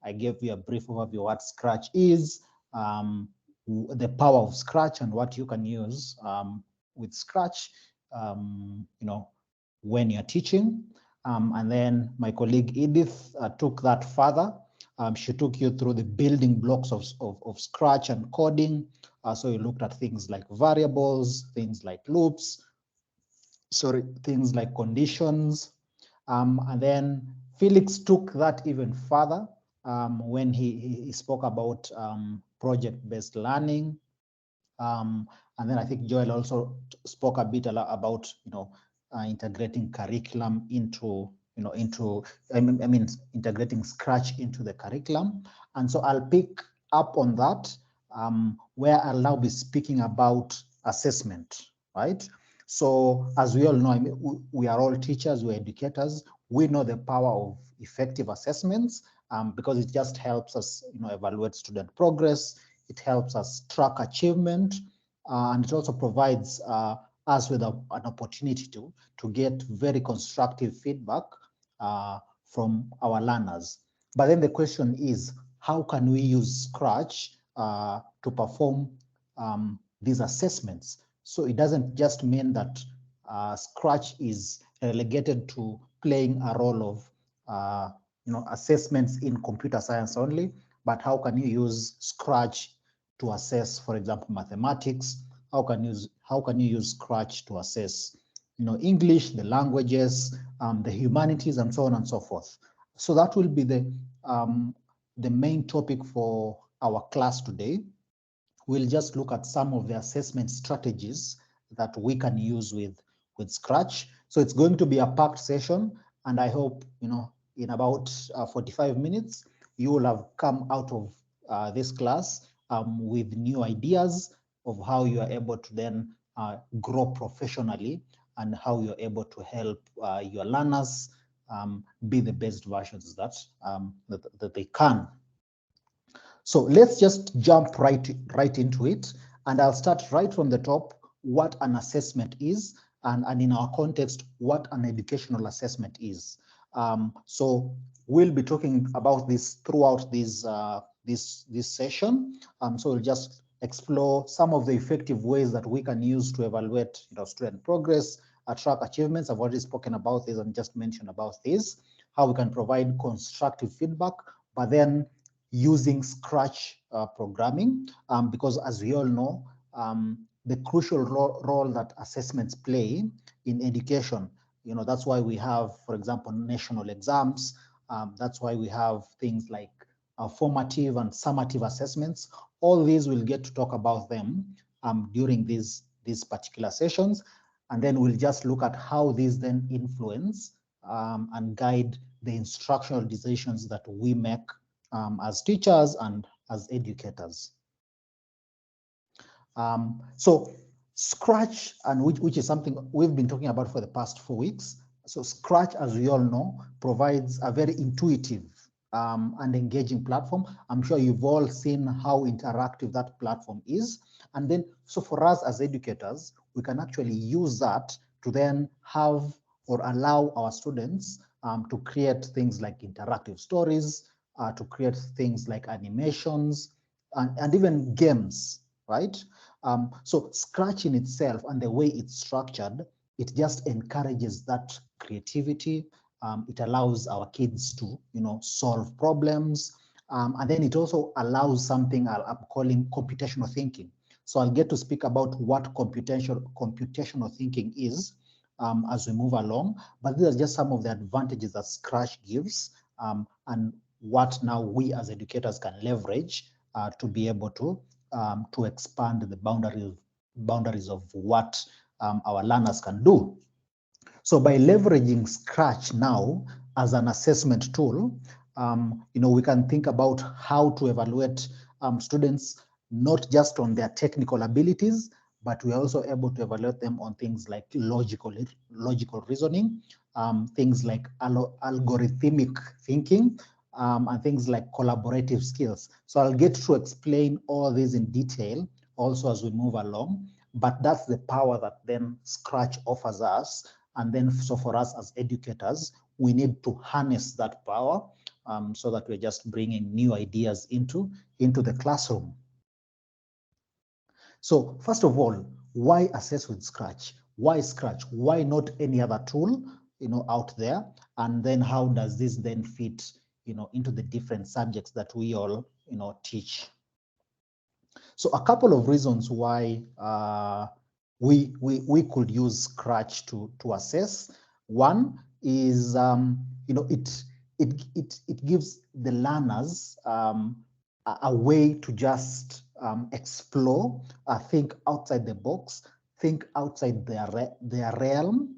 I gave you a brief overview of what Scratch is, the power of Scratch and what you can use with Scratch, when you're teaching. And then my colleague Edith took that further. She took you through the building blocks of Scratch and coding. So you looked at things like variables, things like loops, things like conditions. And then Felix took that even further when he spoke about project-based learning. And then I think Joel also spoke a bit about integrating curriculum into integrating Scratch into the curriculum. And so I'll pick up on that where I'll now be speaking about assessment, right? So as we all know, we are all teachers, we're educators. We know the power of effective assessments because it just helps us evaluate student progress. It helps us track achievement, and it also provides us with an opportunity to get very constructive feedback from our learners. But then the question is, how can we use Scratch to perform these assessments? So it doesn't just mean that Scratch is relegated to playing a role of assessments in computer science only, but how can you use Scratch to assess, for example, mathematics? How can you use Scratch to assess, English, the languages, the humanities, and so on and so forth? So that will be the main topic for our class today. We'll just look at some of the assessment strategies that we can use with Scratch. So it's going to be a packed session, and I hope in about 45 minutes you will have come out of this class with new ideas of how you are able to then grow professionally and how you're able to help your learners be the best versions that they can. So let's just jump right into it, and I'll start right from the top, what an assessment is, and in our context, what an educational assessment is. So we'll be talking about this throughout this session. So we'll just explore some of the effective ways that we can use to evaluate student progress, track achievements. I've already spoken about this and just mentioned about this, how we can provide constructive feedback, but then using Scratch programming, because as we all know, the crucial role that assessments play in education, that's why we have, for example, national exams. That's why we have things like formative and summative assessments. All these we'll get to talk about them during these particular sessions. And then we'll just look at how these then influence and guide the instructional decisions that we make as teachers and as educators. So Scratch, and which is something we've been talking about for the past 4 weeks. So Scratch, as we all know, provides a very intuitive and engaging platform. I'm sure you've all seen how interactive that platform is. And then, so for us as educators, we can actually use that to then have or allow our students to create things like interactive stories, to create things like animations, and even games, right? So Scratch in itself and the way it's structured, it just encourages that creativity. It allows our kids to, solve problems. And then it also allows something I'm calling computational thinking. So I'll get to speak about what computational thinking is as we move along. But these are just some of the advantages that Scratch gives and what now we as educators can leverage to be able to expand the boundaries of what our learners can do. So by leveraging Scratch now as an assessment tool, we can think about how to evaluate students, not just on their technical abilities, but we're also able to evaluate them on things like logical reasoning, things like algorithmic thinking, and things like collaborative skills. So I'll get to explain all these in detail also as we move along, but that's the power that then Scratch offers us. And then so for us as educators, we need to harness that power so that we're just bringing new ideas into the classroom. So first of all, why assess with Scratch? Why Scratch? Why not any other tool, out there? And then how does this then fit, into the different subjects that we all, teach? So a couple of reasons why we could use Scratch to assess. One is, it gives the learners a way to just explore, think outside the box, think outside their realm.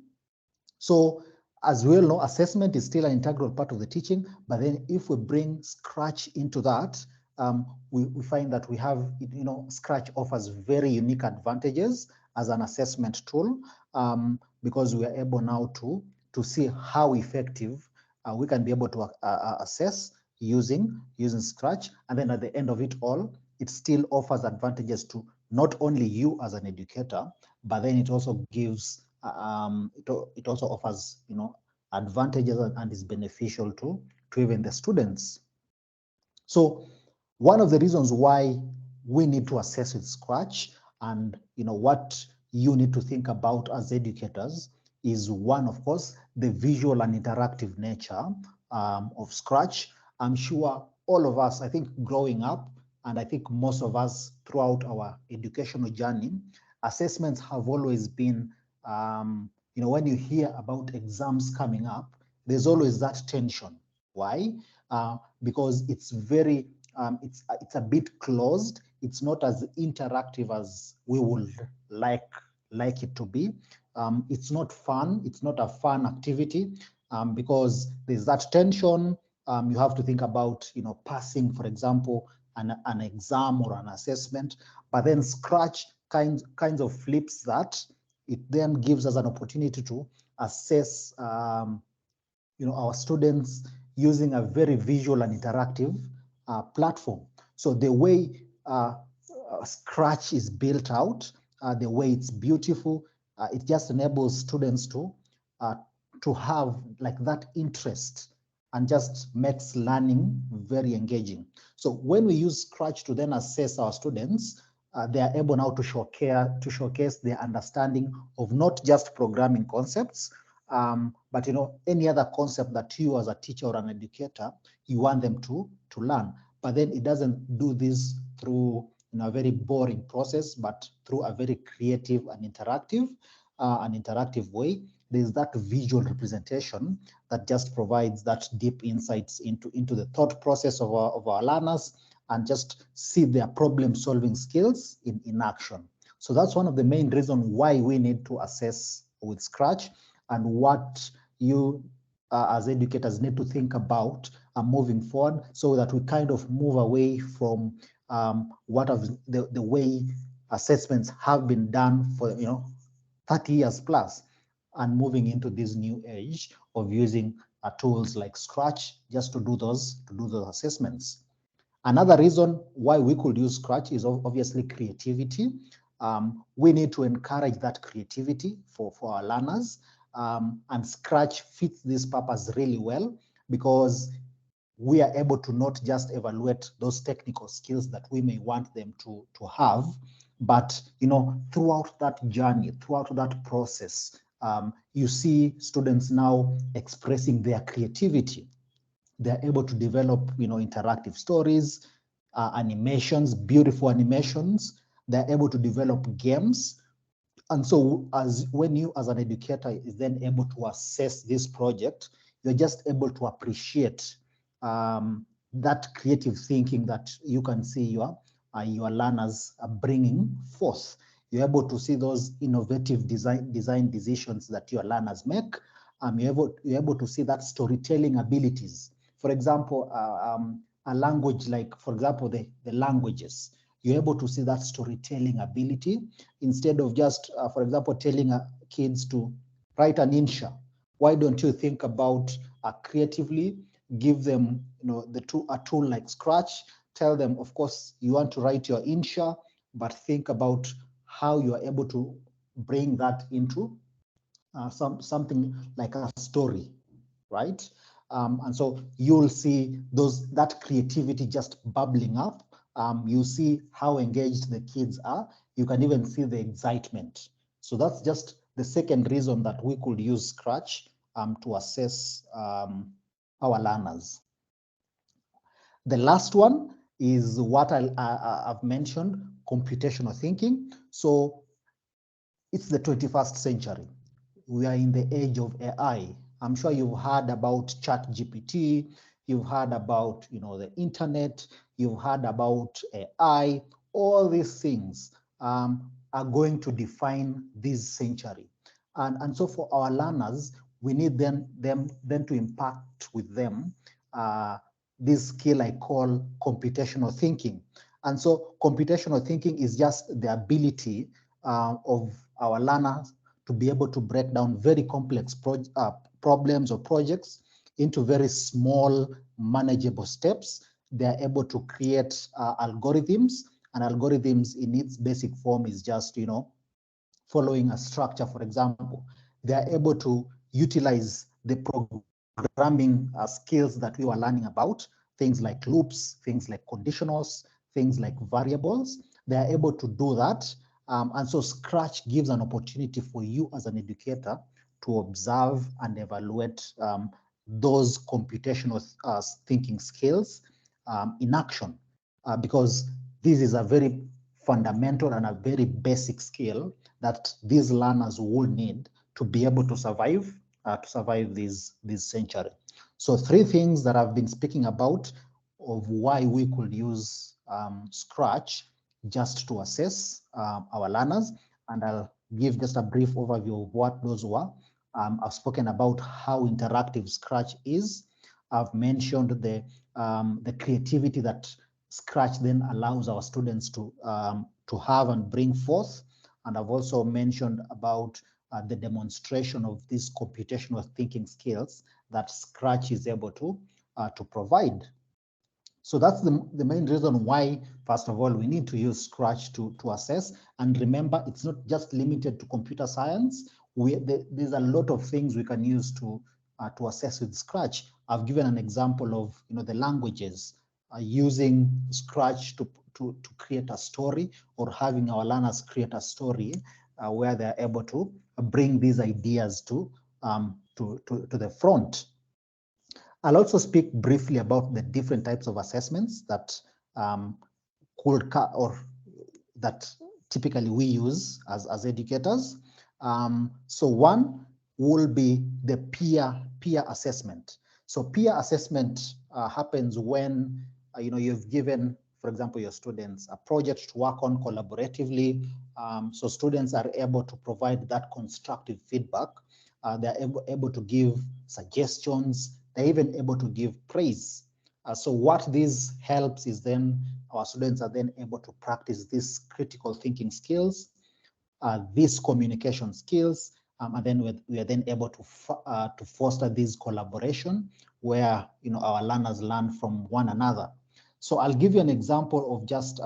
So as we all know, assessment is still an integral part of the teaching, but then if we bring Scratch into that, we find that we have, Scratch offers very unique advantages as an assessment tool, because we are able now to see how effective we can be able to assess using Scratch. And then at the end of it all, it still offers advantages to not only you as an educator, but then it also gives, it also offers, advantages and is beneficial to even the students. So one of the reasons why we need to assess with Scratch, and what you need to think about as educators, is one, of course, the visual and interactive nature of Scratch. I'm sure all of us, I think growing up, and I think most of us throughout our educational journey, assessments have always been, when you hear about exams coming up, there's always that tension. Why? Because it's very, it's a bit closed. It's not as interactive as we would like it to be. It's not fun. It's not a fun activity, because there's that tension. You have to think about, passing, for example, an exam or an assessment. But then Scratch kinds of flips that. It then gives us an opportunity to assess, our students using a very visual and interactive platform. So the way Scratch is built out, the way it's beautiful, it just enables students to have like that interest, and just makes learning very engaging. So when we use Scratch to then assess our students, they are able now to showcase their understanding of not just programming concepts, but any other concept that you as a teacher or an educator, you want them to learn. But then it doesn't do this through a very boring process, but through a very creative and interactive way. There's that visual representation that just provides that deep insights into the thought process of our learners, and just see their problem-solving skills in action. So that's one of the main reasons why we need to assess with Scratch, and what you as educators need to think about moving forward, so that we kind of move away from what of the way assessments have been done for 30 years plus, and moving into this new age of using tools like Scratch just to do those assessments. Another reason why we could use Scratch is obviously creativity. We need to encourage that creativity for our learners, and Scratch fits this purpose really well, because we are able to not just evaluate those technical skills that we may want them to have, but throughout that journey, throughout that process, you see students now expressing their creativity. They're able to develop, interactive stories, animations, beautiful animations. They're able to develop games. And so when you as an educator is then able to assess this project, you're just able to appreciate that creative thinking that you can see your learners are bringing forth. You're able to see those innovative design decisions that your learners make. You're able to see that storytelling abilities. For example, a language like, for example, the languages. You're able to see that storytelling ability, instead of just, for example, telling kids to write an insha. Why don't you think about creatively give them, a tool like Scratch? Tell them, of course, you want to write your insha, but think about how you are able to bring that into something like a story, right? And so you'll see that creativity just bubbling up. You see how engaged the kids are. You can even see the excitement. So that's just the second reason that we could use Scratch to assess our learners. The last one is what I've mentioned, computational thinking. So it's the 21st century. We are in the age of AI. I'm sure you've heard about ChatGPT, you've heard about the internet, you've heard about AI. All these things are going to define this century. And so for our learners, we need them to impact with them this skill I call computational thinking. And so computational thinking is just the ability of our learners to be able to break down very complex problems or projects into very small, manageable steps. They are able to create algorithms, and algorithms in its basic form is just, following a structure. For example, they are able to utilize the programming skills that we were learning about, things like loops, things like conditionals, things like variables. They are able to do that. And so Scratch gives an opportunity for you as an educator to observe and evaluate those computational thinking skills in action, because this is a very fundamental and a very basic skill that these learners will need to be able to survive this century. So 3 things that I've been speaking about of why we could use Scratch just to assess our learners, and I'll give just a brief overview of what those were. I've spoken about how interactive Scratch is. I've mentioned the creativity that Scratch then allows our students to have and bring forth, and I've also mentioned about the demonstration of these computational thinking skills that Scratch is able to provide. So that's the main reason why, first of all, we need to use Scratch to assess. And remember, it's not just limited to computer science. There's a lot of things we can use to assess with Scratch. I've given an example of the languages, using Scratch to create a story, or having our learners create a story where they're able to bring these ideas to the front. I'll also speak briefly about the different types of assessments that that typically we use as educators. So one will be the peer assessment. So peer assessment happens when you've given, for example, your students a project to work on collaboratively. So students are able to provide that constructive feedback. They're able to give suggestions. They're even able to give praise. So what this helps is then our students are then able to practice these critical thinking skills, these communication skills, and then we are then able to foster this collaboration where our learners learn from one another. So I'll give you an example of just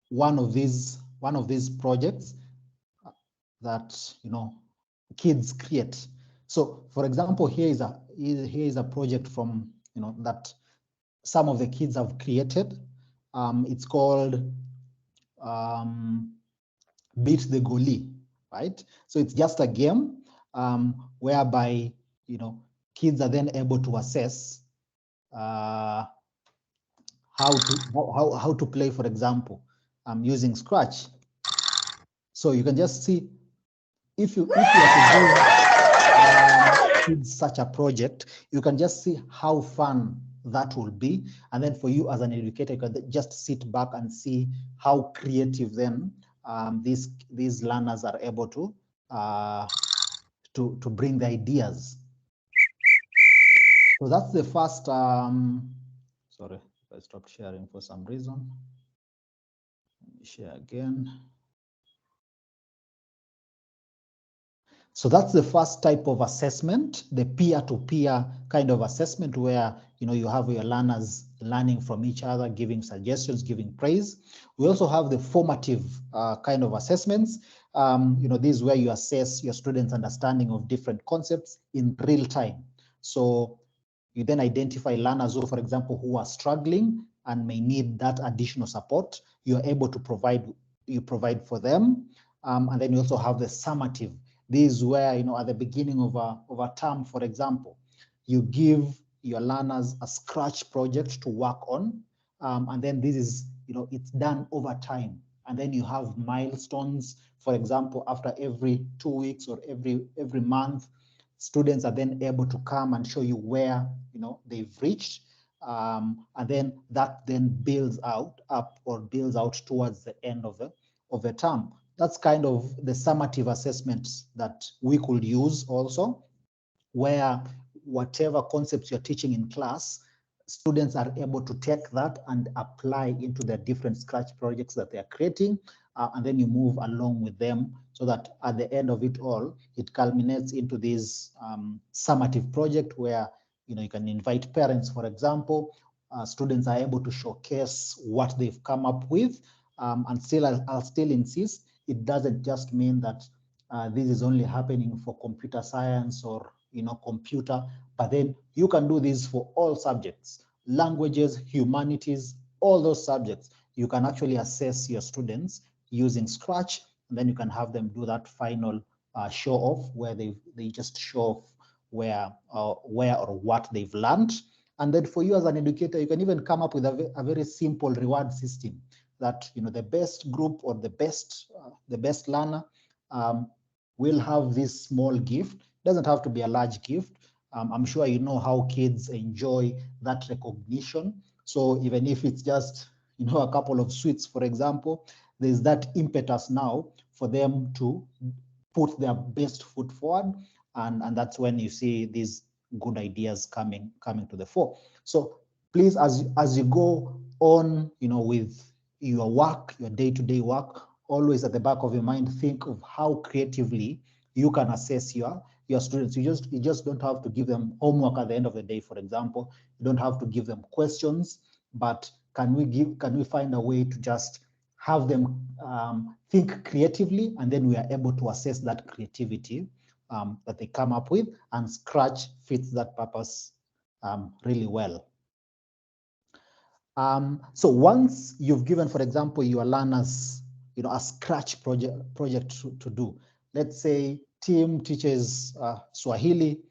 one of these projects that kids create. So, for example, here is a project from that some of the kids have created. It's called Beat the Goalie, right? So it's just a game whereby kids are then able to assess how to play, for example, using Scratch. So you can just see if you kids such a project, you can just see how fun that will be. And then for you as an educator, you can just sit back and see how creative then these learners are able to bring the ideas. So that's the first, sorry, I stopped sharing for some reason. Let me share again. So that's the first type of assessment, the peer-to-peer kind of assessment where you have your learners learning from each other, giving suggestions, giving praise. We also have the formative kind of assessments. This is where you assess your students' understanding of different concepts in real time. So you then identify learners who, for example, who are struggling and may need that additional support. You're able to provide for them. And then you also have the summative. This is where, at the beginning of a term, for example, you give your learners a scratch project to work on. And then this is, it's done over time. And then you have milestones. For example, after every 2 weeks or every month, students are then able to come and show you where they've reached, and then that then builds out towards the end of the term. That's kind of the summative assessments that we could use also, where whatever concepts you're teaching in class, students are able to take that and apply into the different Scratch projects that they are creating, and then you move along with them so that at the end of it all, it culminates into this summative project where you can invite parents, for example. Students are able to showcase what they've come up with, and still, I'll still insist, it doesn't just mean that this is only happening for computer science or computer, but then you can do this for all subjects, languages, humanities, all those subjects. You can actually assess your students using Scratch, and then you can have them do that final show off where they just show off where or what they've learned. And then for you as an educator, you can even come up with a very simple reward system that the best group or the best learner will have this small gift. It doesn't have to be a large gift. I'm sure you know how kids enjoy that recognition. So even if it's just a couple of sweets, for example, there's that impetus now for them to put their best foot forward, and that's when you see these good ideas coming to the fore. So please, as you go on, with your work, your day-to-day work, always at the back of your mind, think of how creatively you can assess your students. You just don't have to give them homework at the end of the day, for example. You don't have to give them questions, but can we find a way to just have them think creatively, and then we are able to assess that creativity that they come up with, and Scratch fits that purpose really well. So once you've given, for example, your learners, a Scratch project to do. Let's say team teaches Swahili.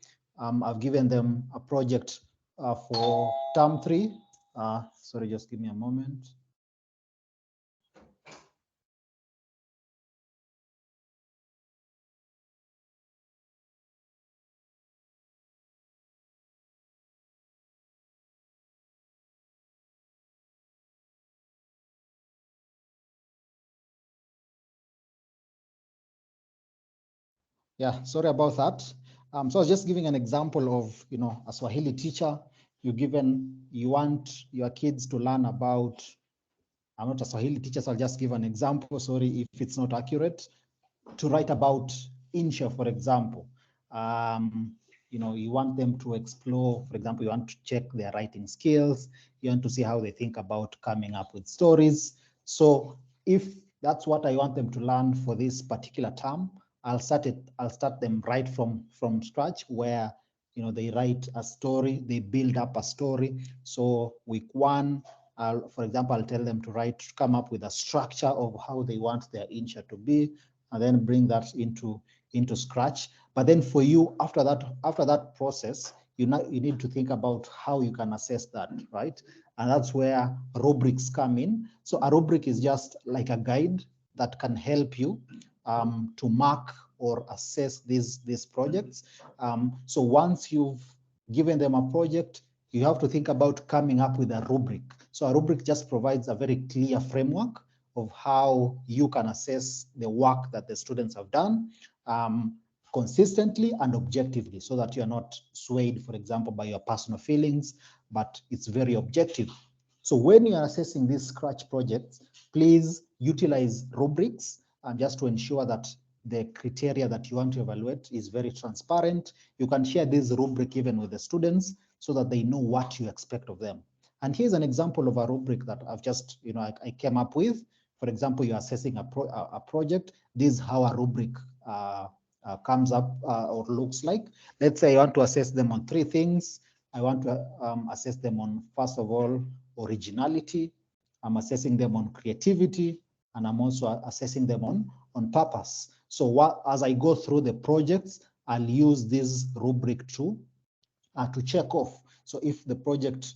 I've given them a project for term 3. Sorry, just give me a moment. Yeah, sorry about that. So I was just giving an example of, a Swahili teacher. You want your kids to learn about, I'm not a Swahili teacher, so I'll just give an example. Sorry if it's not accurate. To write about insha, for example. You want them to explore, for example, you want to check their writing skills. You want to see how they think about coming up with stories. So if that's what I want them to learn for this particular term, I'll start them right from scratch, where they write a story, they build up a story. So week 1, for example, I'll tell them to come up with a structure of how they want their insha to be, and then bring that into Scratch. But then for you, after that process, you need to think about how you can assess that, right? And that's where rubrics come in. So a rubric is just like a guide that can help you to mark or assess these projects. So once you've given them a project, you have to think about coming up with a rubric. So a rubric just provides a very clear framework of how you can assess the work that the students have done consistently and objectively, so that you're not swayed, for example, by your personal feelings, but it's very objective. So when you are assessing these Scratch projects, please utilize rubrics, just to ensure that the criteria that you want to evaluate is very transparent. You can share this rubric even with the students so that they know what you expect of them. And here's an example of a rubric that I've just, I came up with For example, you're assessing a project. This is how a rubric comes up or looks like. Let's say I want to assess them on 3 things. I want to assess them on, first of all, originality. I'm assessing them on creativity, and I'm also assessing them on purpose. So as I go through the projects, I'll use this rubric to check off. So if the project,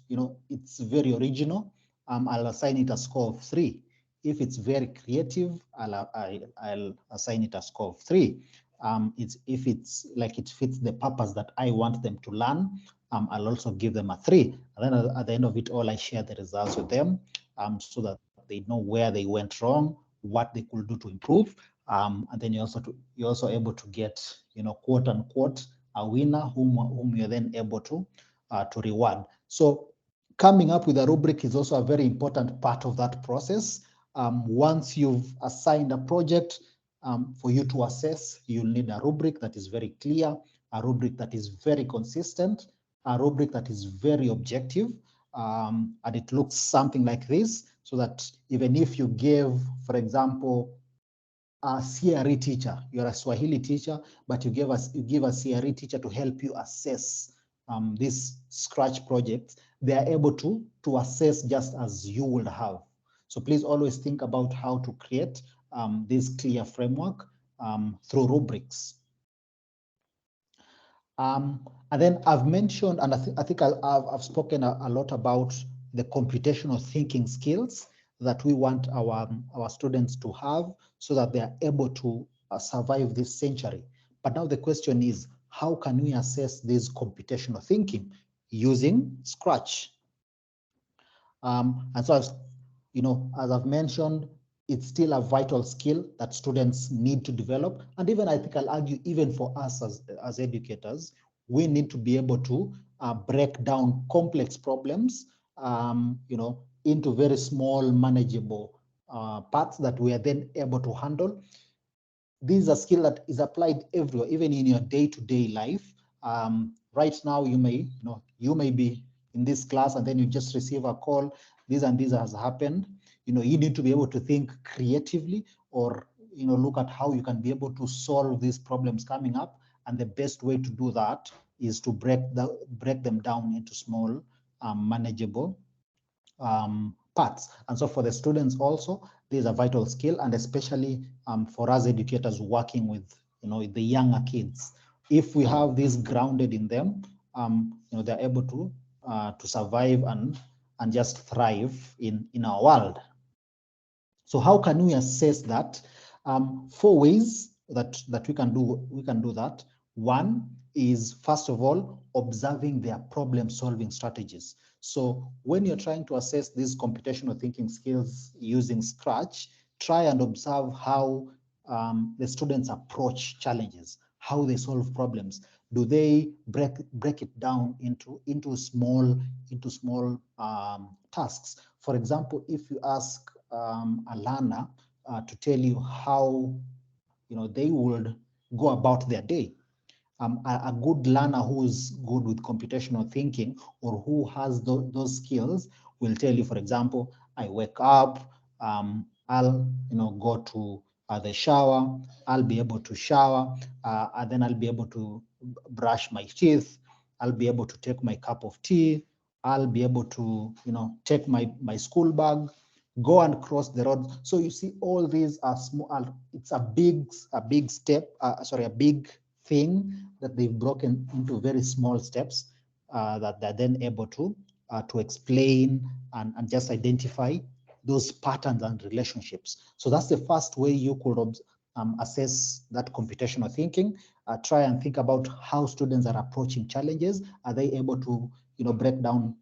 it's very original, I'll assign it a score of 3. If it's very creative, I'll assign it a score of 3. If it's like it fits the purpose that I want them to learn, I'll also give them a 3. And then at the end of it all, I share the results with them, so that they know where they went wrong, what they could do to improve. And then you're also able to get, quote unquote, a winner whom you're then able to reward. So coming up with a rubric is also a very important part of that process. Once you've assigned a project for you to assess, you'll need a rubric that is very clear, a rubric that is very consistent, a rubric that is very objective, and it looks something like this, so that even if you gave, for example, a CRE teacher, you're a Swahili teacher, but you give a CRE teacher to help you assess these Scratch projects, they are able to assess just as you would have. So please always think about how to create this clear framework through rubrics. And then I've mentioned, and I think I've spoken a lot about the computational thinking skills that we want our students to have, so that they are able to survive this century. But now the question is, how can we assess this computational thinking using Scratch? And so, as I've mentioned, it's still a vital skill that students need to develop. And even I think I'll argue, even for us as educators, we need to be able to break down complex problems, into very small, manageable parts that we are then able to handle. This is a skill that is applied everywhere, even in your day-to-day life. Right now, you may be in this class, and then you just receive a call, this and this has happened. You need to be able to think creatively, or look at how you can be able to solve these problems coming up. And the best way to do that is to break them down into small, manageable parts. And so for the students also, this is a vital skill, and especially for us educators working with the younger kids. If we have this grounded in them, they're able to survive and just thrive in our world. So how can we assess that? 4 ways that we can do that. One is, first of all, observing their problem-solving strategies. So when you're trying to assess these computational thinking skills using Scratch, try and observe how the students approach challenges, how they solve problems. Do they break it down into small tasks? For example, if you ask a learner to tell you how they would go about their day, a good learner who's good with computational thinking, or who has those skills, will tell you, for example, I wake up, I'll go to the shower, I'll be able to shower, and then I'll be able to brush my teeth, I'll be able to take my cup of tea, I'll be able to take my school bag, go and cross the road. So you see, all these are small. It's a big step, a big thing that they've broken into very small steps that they're then able to explain and just identify those patterns and relationships. So that's the first way you could assess that computational thinking. Try and think about how students are approaching challenges. Are they able to break down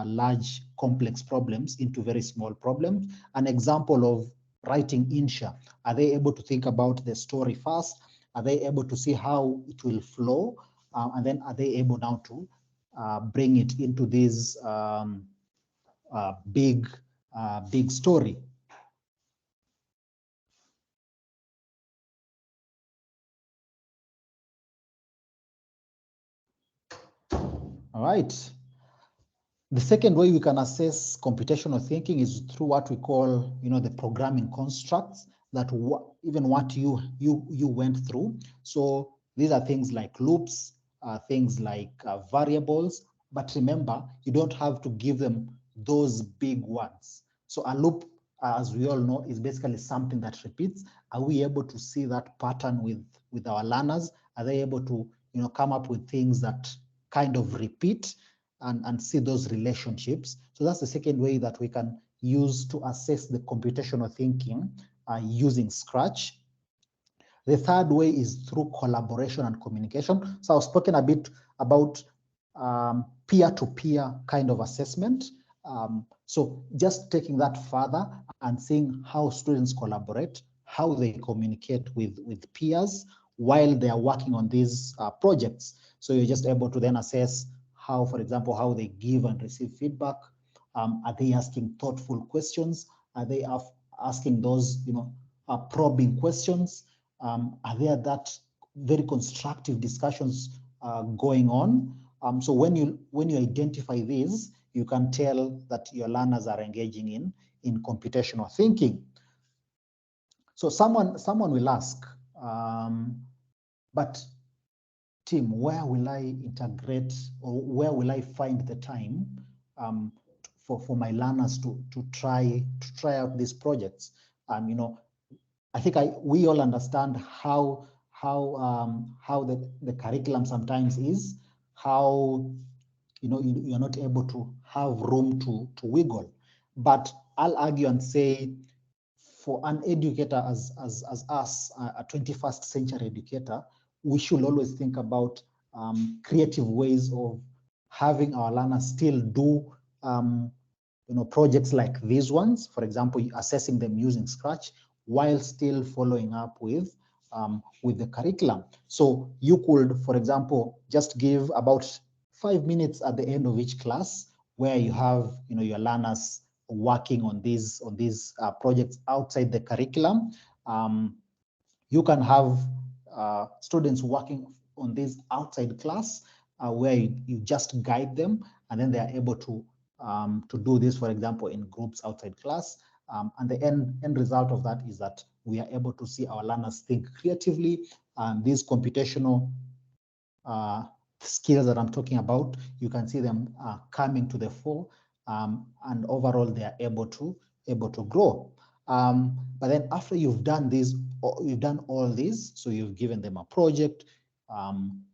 large complex problems into very small problems? An example of writing insha, are they able to think about the story first? Are they able to see how it will flow? And then are they able now to bring it into this big story? All right. The second way we can assess computational thinking is through what we call, the programming constructs that even what you went through. So these are things like loops, things like variables. But remember, you don't have to give them those big ones. So a loop, as we all know, is basically something that repeats. Are we able to see that pattern with our learners? Are they able to, come up with things that kind of repeat and see those relationships? So that's the second way that we can use to assess the computational thinking using Scratch. The third way is through collaboration and communication. So I've spoken a bit about peer-to-peer kind of assessment. So just taking that further and seeing how students collaborate, how they communicate with peers while they are working on these projects. So you're just able to then assess how, for example, how they give and receive feedback. Are they asking thoughtful questions? Are they asking those, probing questions? Are there that very constructive discussions going on? So when you identify these, you can tell that your learners are engaging in computational thinking. So someone will ask, but Tim, where will I integrate, or where will I find the time for my learners to try out these projects? I think we all understand how the curriculum sometimes is, how you're not able to have room to wiggle. But I'll argue and say, for an educator as us, a 21st century educator, we should always think about creative ways of having our learners still do projects like these ones. For example, assessing them using Scratch while still following up with the curriculum. So you could, for example, just give about 5 minutes at the end of each class where you have your learners working on these projects outside the curriculum. You can have students working on this outside class where you just guide them, and then they are able to do this, for example, in groups outside class. And the end result of that is that we are able to see our learners think creatively. These computational skills that I'm talking about, you can see them coming to the fore, and overall they are able to grow. But then after you've done this, you've done all this, so you've given them a project,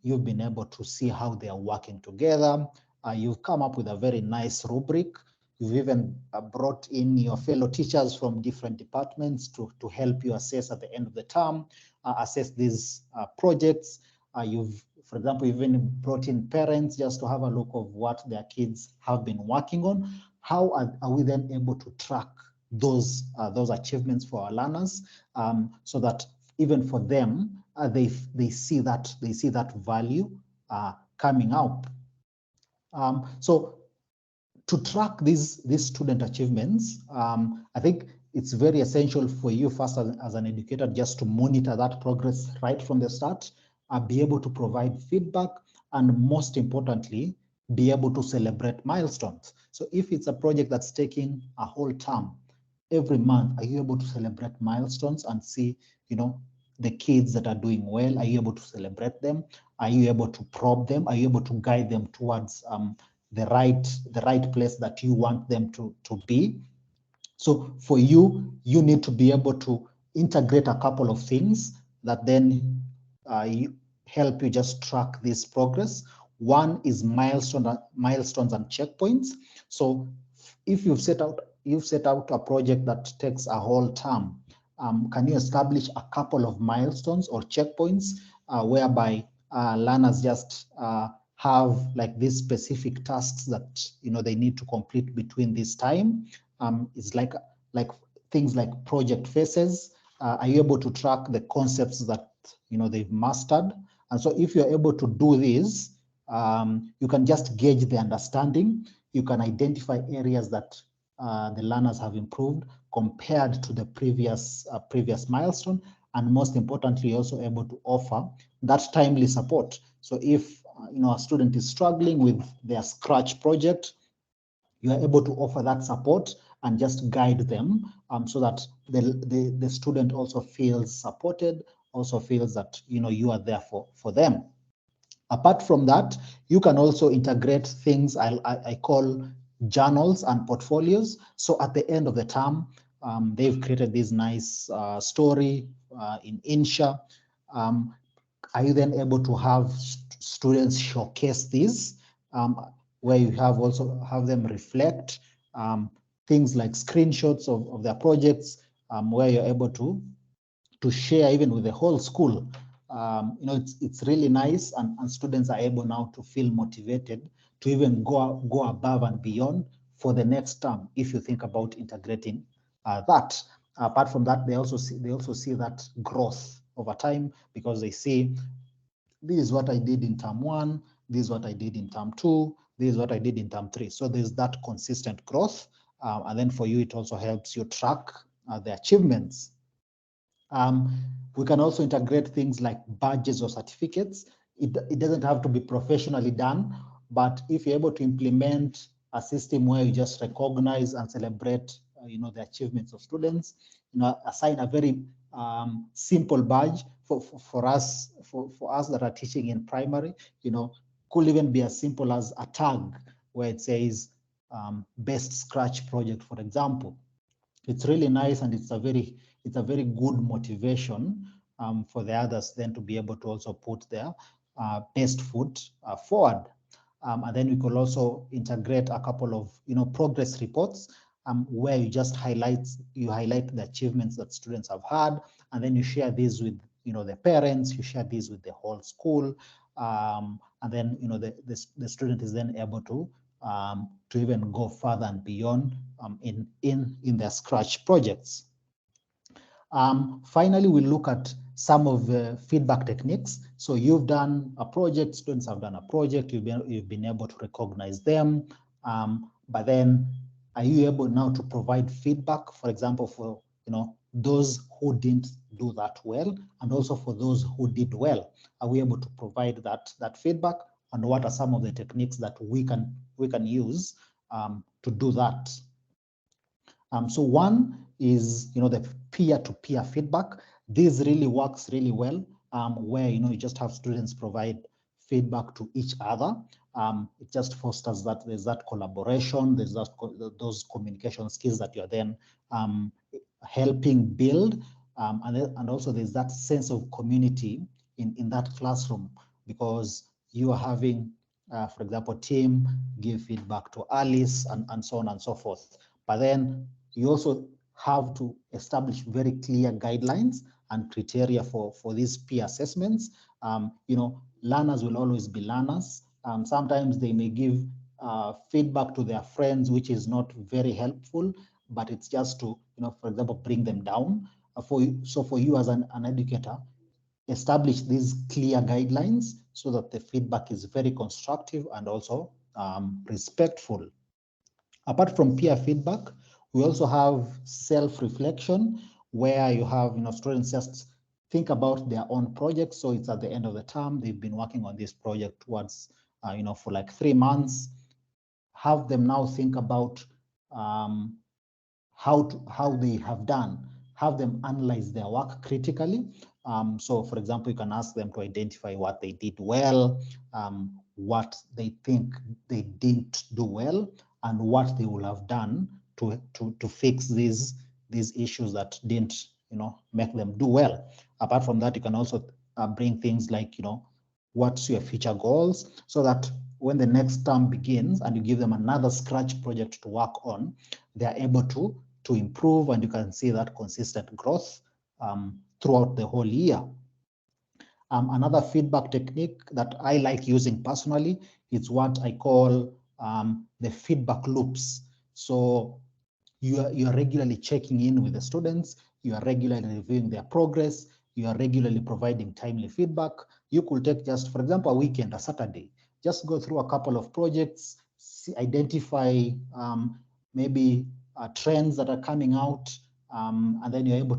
you've been able to see how they are working together, you've come up with a very nice rubric, you've even brought in your fellow teachers from different departments to help you assess at the end of the term, assess these projects. You've, for example, even brought in parents just to have a look of what their kids have been working on. How are we then able to track those achievements for our learners, so that even for them, they see that value coming out. So to track these student achievements, I think it's very essential for you first as an educator just to monitor that progress right from the start, be able to provide feedback, and most importantly, be able to celebrate milestones. So if it's a project that's taking a whole term, every month, are you able to celebrate milestones and see, the kids that are doing well? Are you able to celebrate them? Are you able to probe them? Are you able to guide them towards the right place that you want them to be? So for you need to be able to integrate a couple of things that then help you just track this progress. One is milestones and checkpoints. So if you've set out a project that takes a whole term, can you establish a couple of milestones or checkpoints whereby learners just have like these specific tasks that they need to complete between this time? It's like things like project phases. Are you able to track the concepts that they've mastered? And so if you're able to do this, you can just gauge the understanding. You can identify areas that the learners have improved compared to the previous milestone, and most importantly, you're also able to offer that timely support. So if a student is struggling with their Scratch project, you are able to offer that support and just guide them, so that the student also feels supported, also feels that you are there for them. Apart from that, you can also integrate things I call journals and portfolios. So at the end of the term, they've created this nice story in Insha. Are you then able to have students showcase this, where you also have them reflect things like screenshots of their projects, where you're able to share even with the whole school. It's really nice, and students are able now to feel motivated to even go above and beyond for the next term, if you think about integrating that. Apart from that, they also see that growth over time, because they see, this is what I did in term 1, this is what I did in term 2, this is what I did in term 3. So there's that consistent growth, and then for you, it also helps you track the achievements. We can also integrate things like badges or certificates. It doesn't have to be professionally done, but if you're able to implement a system where you just recognize and celebrate, the achievements of students, assign a very simple badge for us that are teaching in primary, could even be as simple as a tag where it says best Scratch project, for example. It's really nice, and it's a very good motivation for the others then to be able to also put their best foot forward. And then we could also integrate a couple of progress reports, where you just highlight the achievements that students have had, and then you share these with the parents, you share these with the whole school, and then the student is then able to even go further and beyond in their Scratch projects. Finally, we look at some of the feedback techniques. So you've done a project, students have done a project, you've been able to recognize them, but then are you able now to provide feedback, for example, for those who didn't do that well, and also for those who did well? Are we able to provide that feedback, and what are some of the techniques that we can use to do that? So one is the peer-to-peer feedback. This really works really well, where you just have students provide feedback to each other. It just fosters that there's that collaboration, there's those communication skills that you're then helping build, and also there's that sense of community in that classroom, because you are having, for example, Tim give feedback to Alice, and so on and so forth. But then you also have to establish very clear guidelines and criteria for these peer assessments. Learners will always be learners. Sometimes they may give feedback to their friends, which is not very helpful, but it's just to, for example, bring them down. So for you as an educator, establish these clear guidelines so that the feedback is very constructive and also respectful. Apart from peer feedback, we also have self-reflection, where you have students just think about their own projects. So it's at the end of the term, they've been working on this project towards for like 3 months. Have them now think about how they have done. Have them analyze their work critically. So for example, you can ask them to identify what they did well, what they think they didn't do well, and what they will have done to fix these issues that didn't make them do well. Apart from that, you can also bring things like what's your future goals, so that when the next term begins and you give them another Scratch project to work on, they are able to improve, and you can see that consistent growth throughout the whole year. Another feedback technique that I like using personally is what I call the feedback loops. So you are regularly checking in with the students, you are regularly reviewing their progress, you are regularly providing timely feedback. You could take, just for example, a weekend, a Saturday, just go through a couple of projects, identify maybe trends that are coming out, and then you're able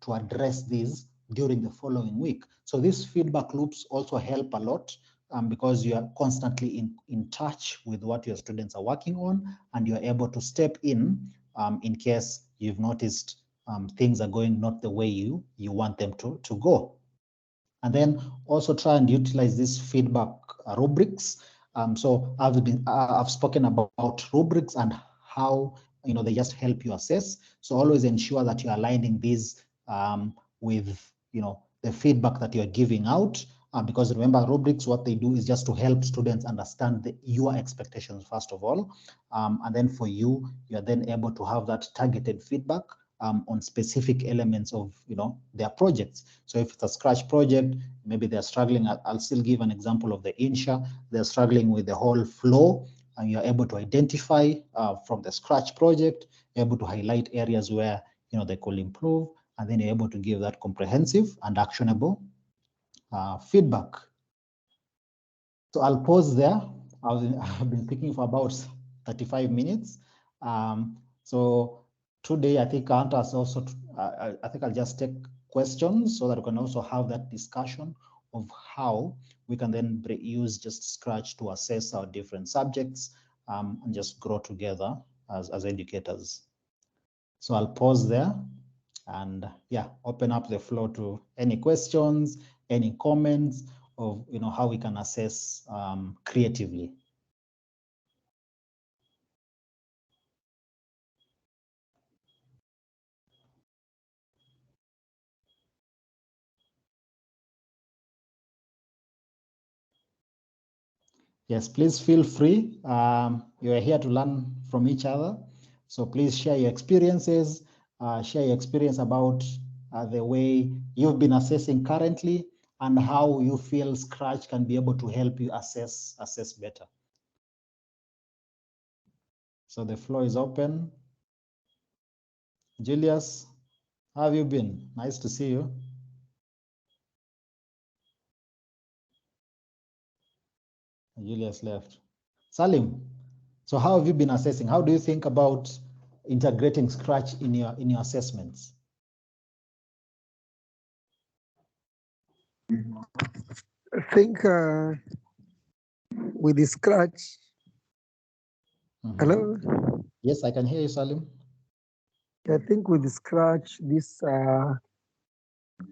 to address these during the following week. So these feedback loops also help a lot because you are constantly in touch with what your students are working on, and you're able to step in case you've noticed things are going not the way you want them to go. And then also try and utilize these feedback rubrics. So I've spoken about rubrics and how they just help you assess. So always ensure that you're aligning these with the feedback that you're giving out. Because remember, rubrics, what they do is just to help students understand your expectations first of all, and then for you, you're then able to have that targeted feedback on specific elements of their projects. So if it's a Scratch project, maybe they're struggling. I'll still give an example of the Insha. They're struggling with the whole flow, and you're able to identify from the Scratch project, you're able to highlight areas where they could improve, and then you're able to give that comprehensive and actionable feedback. So I'll pause there. I've been speaking for about 35 minutes. So today, I think I think I'll just take questions so that we can also have that discussion of how we can then use just Scratch to assess our different subjects and just grow together as educators. So I'll pause there and open up the floor to any questions, any comments of how we can assess creatively. Yes, please feel free. You are here to learn from each other. So please share your experiences, share your experience about the way you've been assessing currently and how you feel Scratch can be able to help you assess better. So the floor is open. Julius, how have you been? Nice to see you. Julius left. Salim, so how have you been assessing? How do you think about integrating Scratch in your assessments? I think with the Scratch. Hello? Yes, I can hear you, Salim. I think with the Scratch, this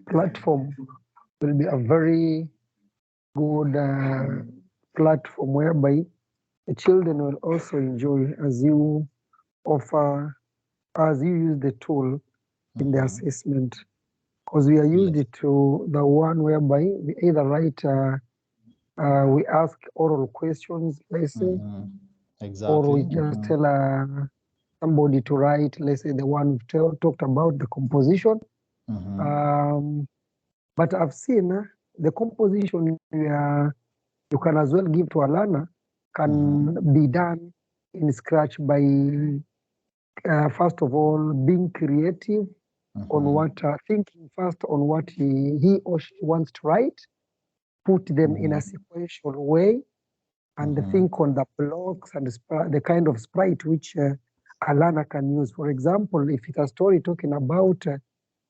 platform will be a very good platform whereby the children will also enjoy as you use the tool in the assessment. Because we are used to the one whereby we either write, we ask oral questions, let's say, or we just tell somebody to write, let's say the one who talked about the composition. But I've seen the composition you can as well give to a learner can be done in Scratch by, first of all, being creative on what, thinking first on what he or she wants to write, put them in a sequential way, and think on the blocks and the kind of sprite which a learner can use. For example, if it's a story talking about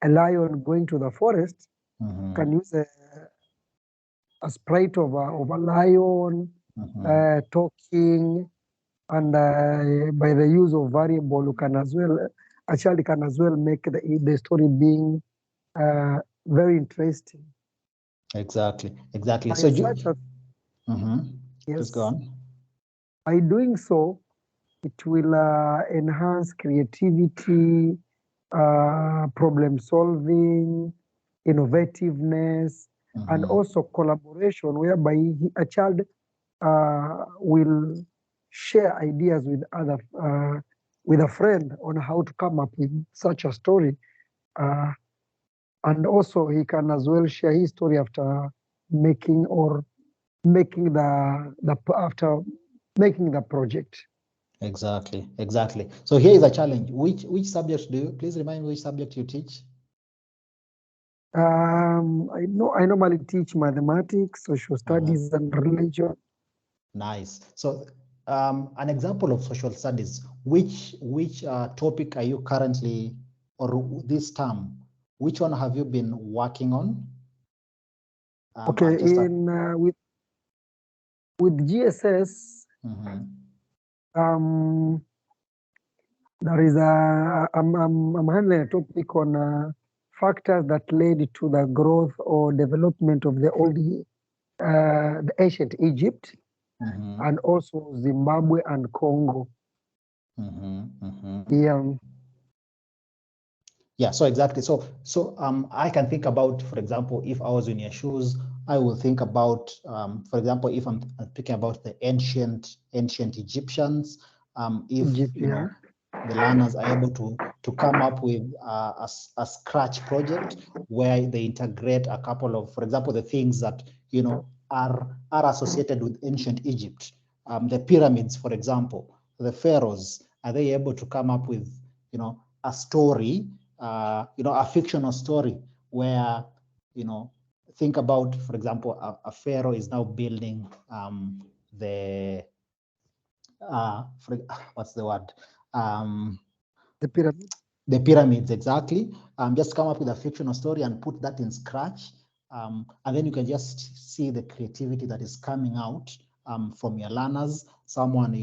a lion going to the forest, can use a sprite of a lion talking, and by the use of variable, you can as well, a child can as well make the story being very interesting. Exactly. So such as, yes, just go on. By doing so, it will enhance creativity, problem solving, innovativeness, and also collaboration, whereby a child will share ideas with a friend on how to come up with such a story. And also he can as well share his story after making the project. Exactly. So here is a challenge. Which subjects do you, please remind me which subject you teach? I normally teach mathematics, social studies, and religion. Nice. So an example of social studies, which topic are you currently, or this term, which one have you been working on? Okay, with GSS, there is I'm handling a topic on factors that led to the growth or development of the ancient Egypt, and also Zimbabwe and Congo. Yeah. Yeah, so exactly. So I can think about, for example, if I was in your shoes, I will think about, for example, if I'm thinking about the ancient Egyptians, if Egypt, you know the learners are able to come up with a scratch project where they integrate a couple of, for example, the things that are associated with ancient Egypt, the pyramids, for example, the pharaohs. Are they able to come up with a story? A fictional story where, think about, for example, a pharaoh is now building the, what's the word? The pyramids. The pyramids, exactly. Just come up with a fictional story and put that in Scratch. And then you can just see the creativity that is coming out from your learners. Someone,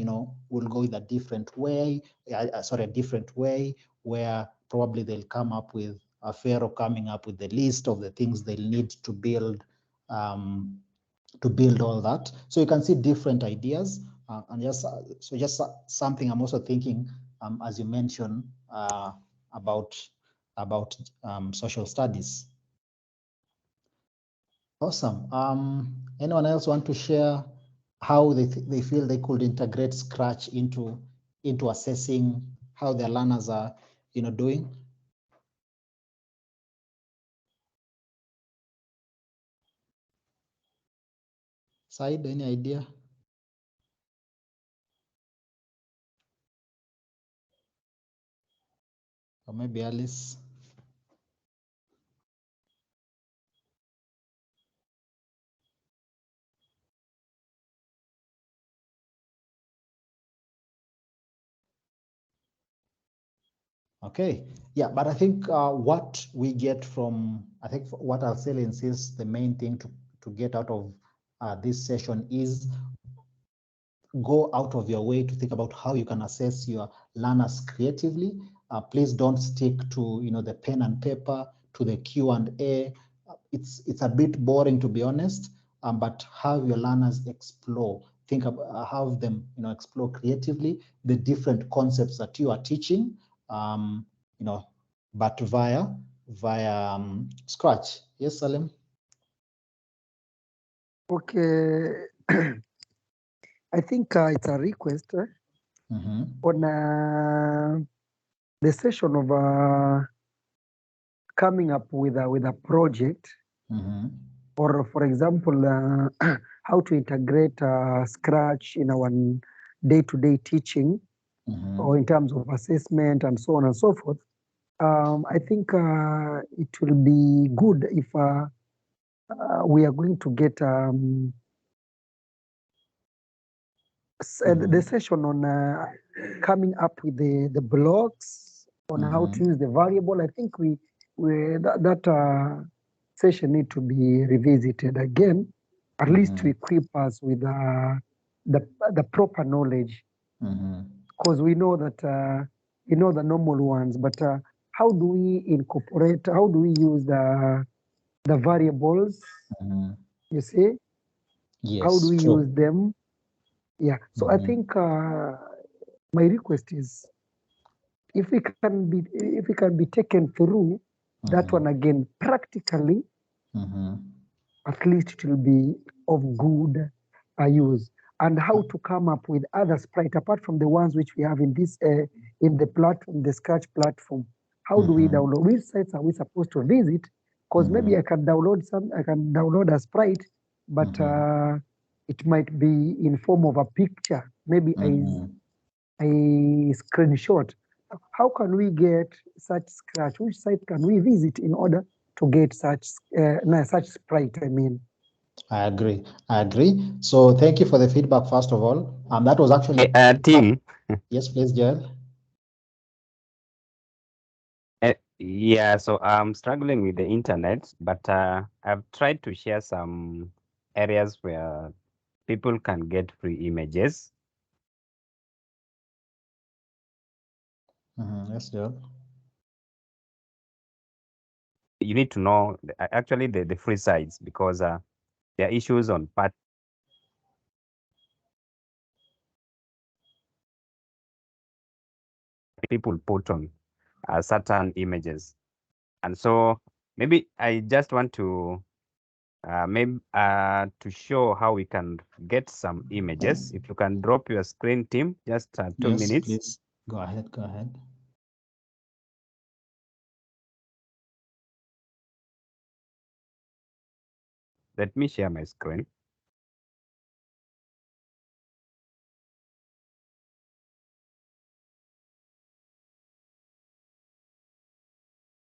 will go in a different way, a different way, where probably they'll come up with a pharaoh coming up with the list of the things they'll need to build all that. So you can see different ideas, and just something I'm also thinking, as you mentioned, about social studies. Awesome. Anyone else want to share how they feel they could integrate Scratch into assessing how their learners are doing? Said, any idea? Or maybe Alice? Okay, yeah, but I think what we get from, what I'll say is the main thing to get out of this session is go out of your way to think about how you can assess your learners creatively. Please don't stick to the pen and paper, to the Q&A. It's a bit boring, to be honest, but have your learners explore. Think about, have them explore creatively the different concepts that you are teaching, but via Scratch. Yes, Salim? Okay. I think it's a request on the session of coming up with a project, or for example, how to integrate Scratch in our day-to-day teaching, or in terms of assessment and so on and so forth. I think it will be good if we are going to get the session on coming up with the blocks on how to use the variable. I think that session need to be revisited again, at least to equip us with the proper knowledge, because we know that we know the normal ones, but how do we incorporate? How do we use the variables? You see, yes, how do we use them? Yeah. So I think my request is, if we can be taken through that one again practically, at least it will be of good use. And how to come up with other sprite apart from the ones which we have in this in the platform, the Scratch platform. How do we download? Which sites are we supposed to visit? Because maybe I can download a sprite, but it might be in form of a picture, maybe a screenshot. How can we get such Scratch? Which site can we visit in order to get such sprite? I mean, I agree. So thank you for the feedback, first of all. That was actually Tim. Yes, please, Joel. Yeah, so I'm struggling with the internet, but I've tried to share some areas where people can get free images. Yes, Joel. You need to know actually the free sites, because there are issues on people put on certain images. And so maybe I just want to to show how we can get some images. If you can drop your screen, team, just 2 Yes, minutes. please. Go ahead. Go ahead. Let me share my screen.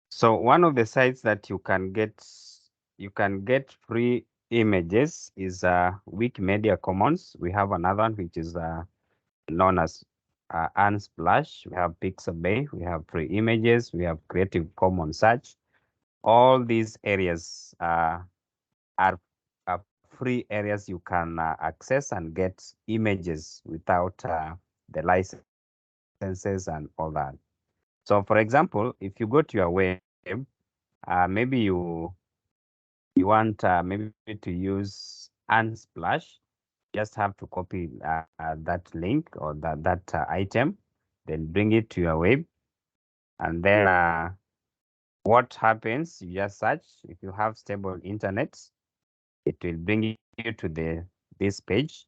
So one of the sites that you can get free images is Wikimedia Commons. We have another one which is known as Unsplash. We have Pixabay. We have free images. We have Creative Commons Search. All these areas are free areas you can access and get images without the licenses and all that. So for example, if you go to your web, maybe you want maybe to use Unsplash, just have to copy that link or that item, then bring it to your web, and then what happens? You just search. If you have stable internet, it will bring you to this page,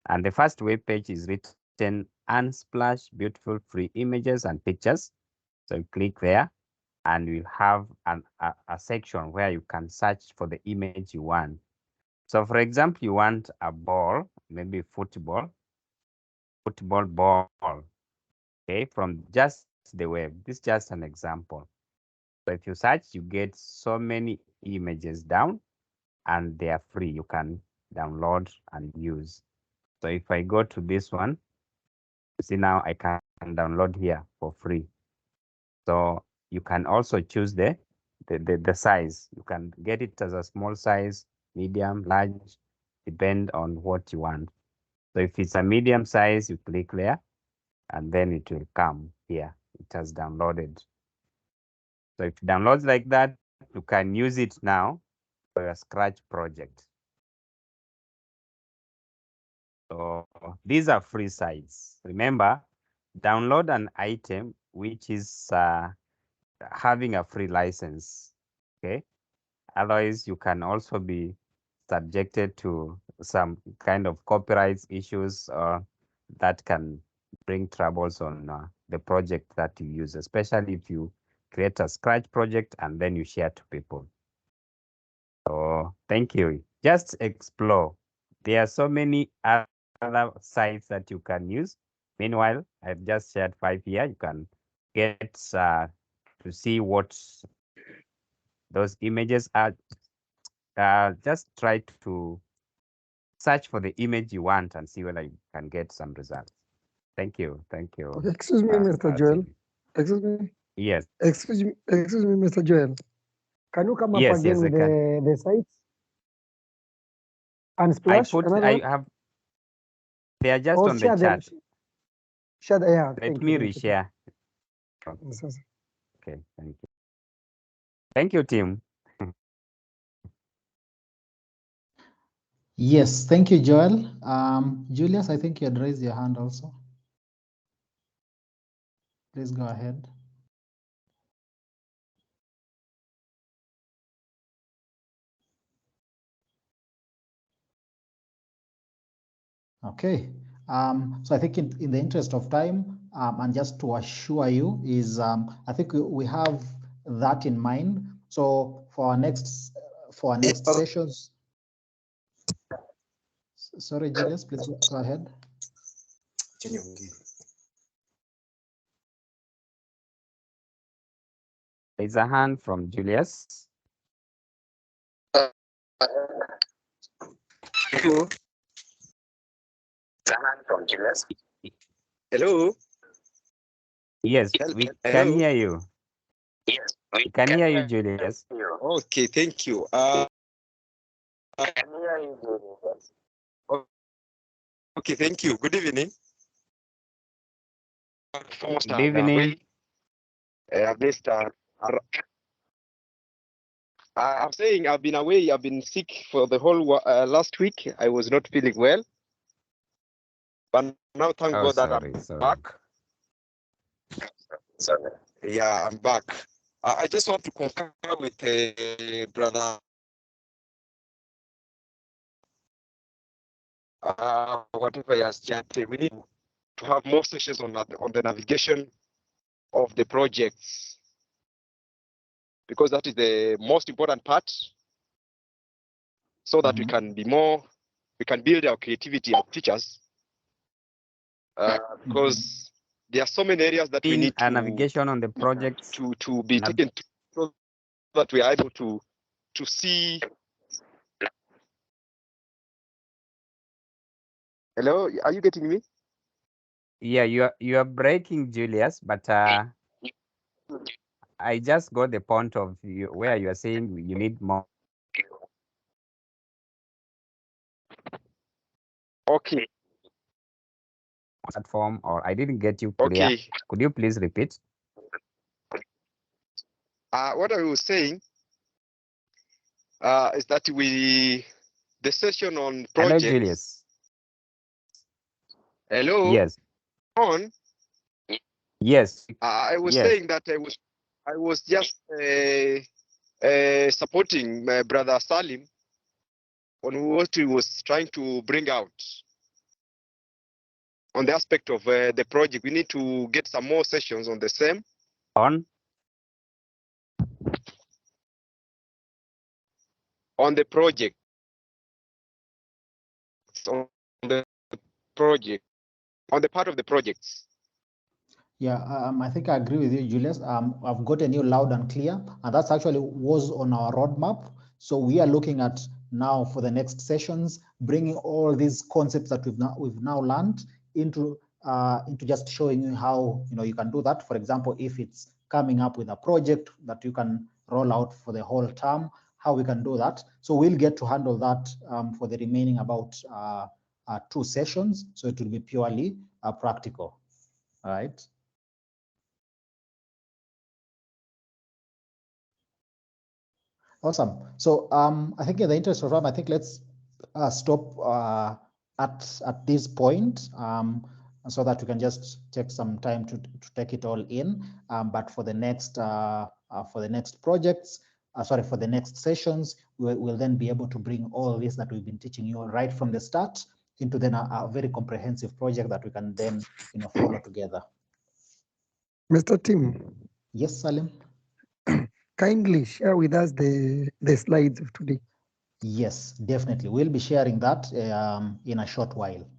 and the first web page is written Unsplash beautiful free images and pictures. So you click there, and you have a section where you can search for the image you want. So for example, you want a ball, maybe football ball, okay, from just the web. This is just an example. So if you search, you get so many images down, and they are free. You can download and use. So if I go to this one, you see now I can download here for free. So you can also choose the size. You can get it as a small size, medium, large, depend on what you want. So if it's a medium size, you click there, and then it will come here. It has downloaded. So if it downloads like that, you can use it now for your Scratch project. So these are free sites. Remember, download an item which is having a free license, okay? Otherwise, you can also be subjected to some kind of copyright issues that can bring troubles on the project that you use, especially if you create a Scratch project and then you share to people. So thank you. Just explore. There are so many other sites that you can use. Meanwhile, I've just shared 5 here. You can get to see what those images are. Just try to search for the image you want and see whether you can get some results. Thank you. Thank you. Okay, excuse me, Mr. Joel. Excuse me. Yes. Excuse me, Mr. Joel. Can you come up Yes, again yes, I with can. the sites? Unsplash, I have, they are just or on the share them. chat. Share the, yeah, Let thank me you. Thank you. reshare. Okay, thank you. Thank you, Tim. Yes, thank you, Joel. Julius, I think you had raised your hand also. Please go ahead. Okay. So I think in the interest of time, and just to assure you, is I think we have that in mind. So for our next sessions. Sorry, Julius, please go ahead. There's a hand from Julius. Hello. From Julius. Hello. Yes, we can hear you. Yes, we can hear you, Julius. Okay, thank you. Can hear you, Julius. Okay, thank you. Good evening. Good evening. I'm saying I've been away. I've been sick for the whole last week. I was not feeling well. But now, thank Oh, God that sorry, I'm sorry. back. Sorry. Yeah, I'm back. I just want to concur with brother. Whatever he has chatted, we need to have more sessions on the navigation of the projects, because that is the most important part, so that we can build our creativity as teachers, because there are so many areas that we In need to navigation on the projects to be taken so that we are able to see. Hello, are you getting me? Yeah, you are breaking, Julius, but I just got the point of you where you are saying you need more Okay. platform, or I didn't get you clear. Okay. Could you please repeat? What I was saying is that the session on projects. Hello, Julius. Hello. Yes. On. Yes. I was Yes. saying that I was just supporting my brother Salim on what he was trying to bring out on the aspect of the project. We need to get some more sessions on the same. On the project. On the project. On the part of the projects. Yeah, I think I agree with you, Julius. I've gotten you loud and clear, and that's actually was on our roadmap. So we are looking at now for the next sessions, bringing all these concepts that we've now learned into just showing you how you can do that. For example, if it's coming up with a project that you can roll out for the whole term, how we can do that. So we'll get to handle that for the remaining about 2 sessions. So it will be purely practical. All right. Awesome. So I think in the interest of time, I think let's stop at this point so that we can just take some time to take it all in. But for the next projects, for the next sessions, we'll then be able to bring all this that we've been teaching you right from the start into then a very comprehensive project that we can then follow together. Mr. Tim. Yes, Salim. Kindly share with us the slides of today. Yes, definitely. We'll be sharing that in a short while,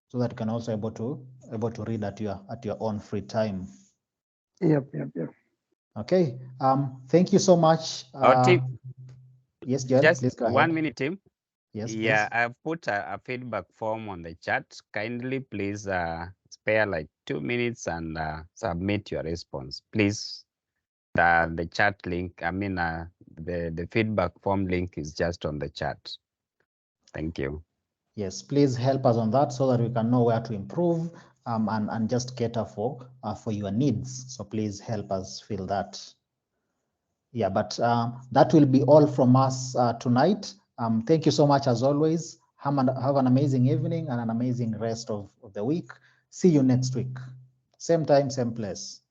so that you can also able to read at your own free time. Yep. Okay. Thank you so much. Tim, yes, Joel, just please go ahead. 1 minute, Tim. Yes, yeah, please. I've put a feedback form on the chat. Kindly please spare like 2 minutes and submit your response, please. The chat link, the feedback form link is just on the chat. Thank you. Yes, please help us on that so that we can know where to improve and just cater for your needs. So please help us fill that. Yeah, but that will be all from us tonight. Thank you so much as always. Have an amazing evening and an amazing rest of the week. See you next week. Same time, same place.